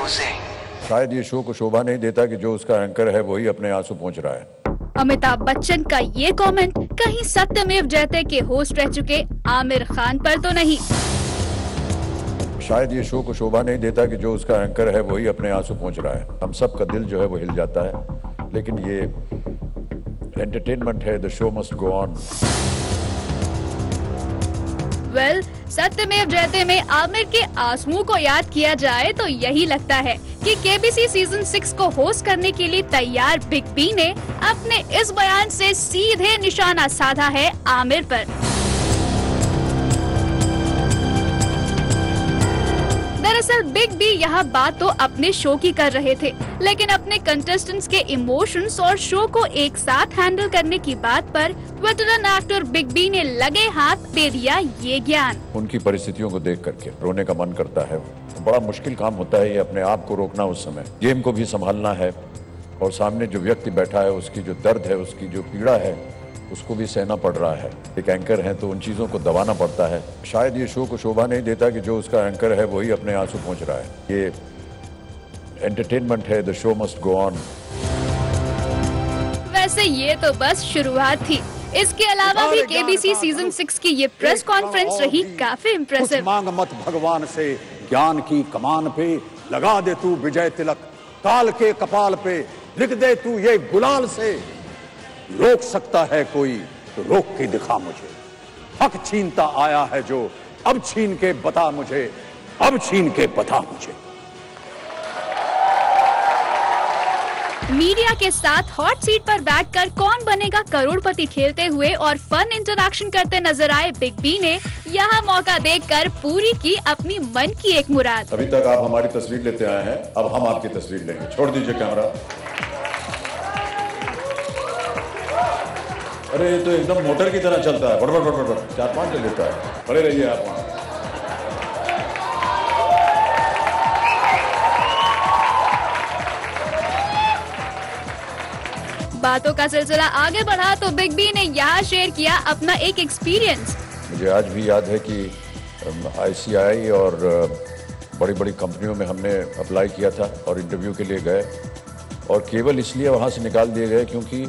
शायद ये शो को शोभा नहीं देता कि जो उसका एंकर है वही अपने आंसू पहुंच रहा है। अमिताभ बच्चन का ये कमेंट कहीं सत्यमेव जयते के होस्ट रह चुके आमिर खान पर तो नहीं। शायद ये शो को शोभा नहीं देता कि जो उसका एंकर है वही अपने आंसू पहुंच रहा है। हम सब का दिल जो है वो हिल जाता है, लेकिन ये एंटरटेनमेंट है, the show must go on. Well, सत्यमेव जयते में आमिर के आंसुओं को याद किया जाए तो यही लगता है कि केबीसी सीजन 6 को होस्ट करने के लिए तैयार बिग बी ने अपने इस बयान से सीधे निशाना साधा है आमिर पर। दरअसल बिग बी यहाँ बात तो अपने शो की कर रहे थे, लेकिन अपने कंटेस्टेंट्स के इमोशंस और शो को एक साथ हैंडल करने की बात पर वेटरन एक्टर बिग बी ने लगे हाथ दे दिया ये ज्ञान। उनकी परिस्थितियों को देख करके रोने का मन करता है। बड़ा मुश्किल काम होता है ये अपने आप को रोकना, उस समय गेम को भी संभालना है और सामने जो व्यक्ति बैठा है उसकी जो दर्द है, उसकी जो पीड़ा है, उसको भी सहना पड़ रहा है। एक एंकर है तो उन चीजों को दबाना पड़ता है। शायद ये शो को शोभा नहीं देता कि जो उसका एंकर है वही अपने आंसू पहुंच रहा है। ये एंटरटेनमेंट है, the show must go on. वैसे ये तो बस शुरुआत थी। इसके अलावा भी केबीसी सीजन 6 की ये प्रेस कॉन्फ्रेंस रही काफी इम्प्रेसिव। मांग मत भगवान से, ज्ञान की कमान पे लगा दे तू विजय तिलक, काल के कपाल पे लिख दे तू ये गुलाल से। रोक सकता है कोई तो रोक के दिखा मुझे, हक छीनता आया है जो, अब छीन के बता मुझे, अब छीन के बता मुझे। मीडिया के साथ हॉट सीट पर बैठकर कौन बनेगा करोड़पति खेलते हुए और फन इंटरैक्शन करते नजर आए बिग बी ने यहाँ मौका देखकर पूरी की अपनी मन की एक मुराद। अभी तक आप हमारी तस्वीर लेते आए हैं, अब हम आपकी तस्वीर लेंगे। छोड़ दीजिए कैमरा। अरे ये तो एकदम मोटर की तरह चलता है, बड़बड़ बड़बड़ 4-5 ले लेता है। खड़े रहिए आप वहाँ। बातों का सिलसिला आगे बढ़ा तो बिग बी ने यहाँ शेयर किया अपना एक एक्सपीरियंस। मुझे आज भी याद है कि ICI और बड़ी बड़ी कंपनियों में हमने अप्लाई किया था और इंटरव्यू के लिए गए, और केवल इसलिए वहाँ से निकाल दिए गए क्योंकि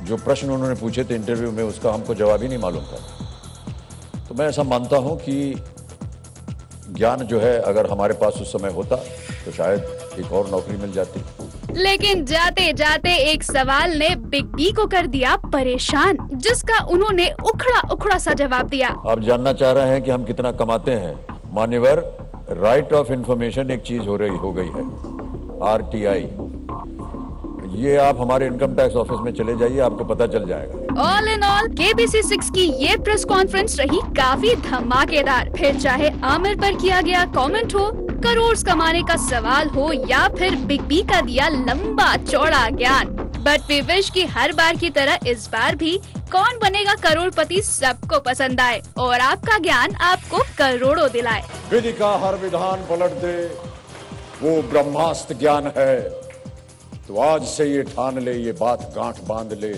जो प्रश्न उन्होंने पूछे थे इंटरव्यू में उसका हमको जवाब ही नहीं मालूम था। तो मैं ऐसा मानता हूँ कि ज्ञान जो है अगर हमारे पास उस समय होता तो शायद एक और नौकरी मिल जाती। लेकिन जाते जाते एक सवाल ने बिग बी को कर दिया परेशान, जिसका उन्होंने उखड़ा उखड़ा सा जवाब दिया। आप जानना चाह रहे हैं कि हम कितना कमाते हैं। मान्यवर, राइट ऑफ इंफॉर्मेशन एक चीज हो गई है, RTI। ये आप हमारे इनकम टैक्स ऑफिस में चले जाइए, आपको पता चल जाएगा। ऑल इन ऑल केबीसी 6 की ये प्रेस कॉन्फ्रेंस रही काफी धमाकेदार। फिर चाहे आमिर पर किया गया कमेंट हो, करोड़ कमाने का सवाल हो, या फिर बिग बी का दिया लंबा चौड़ा ज्ञान, बट वी विश की हर बार की तरह इस बार भी कौन बनेगा करोड़पति सबको पसंद आए और आपका ज्ञान आपको करोड़ों दिलाए। विधि का हर विधान पलट दे वो ब्रह्मास्त्र ज्ञान है, तो आज से ये ठान ले, ये बात गांठ बांध ले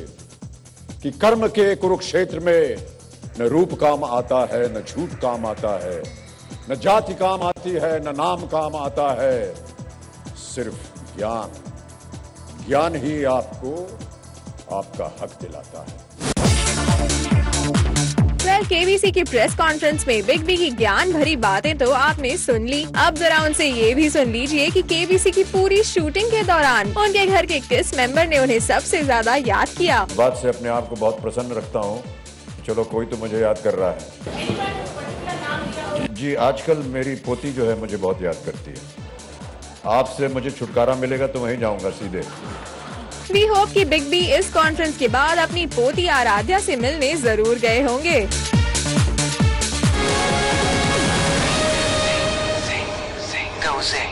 कि कर्म के कुरुक्षेत्र में न रूप काम आता है, न झूठ काम आता है, न जाति काम आती है, न नाम काम आता है, सिर्फ ज्ञान। ज्ञान ही आपको आपका हक दिलाता है। केबीसी की प्रेस कॉन्फ्रेंस में बिग बी की ज्ञान भरी बातें तो आपने सुन ली। अब जरा उनसे ये भी सुन लीजिए कि केबीसी की पूरी शूटिंग के दौरान उनके घर के किस मेंबर ने उन्हें सबसे ज्यादा याद किया। बात से अपने आप को बहुत प्रसन्न रखता हूँ। चलो कोई तो मुझे याद कर रहा है। जी, आजकल मेरी पोती जो है मुझे बहुत याद करती है। आपसे मुझे छुटकारा मिलेगा तो वहीं जाऊंगा सीधे। वी होप कि बिग बी इस कॉन्फ्रेंस के बाद अपनी पोती आराध्या से मिलने जरूर गए होंगे। Zing, zing, go zing.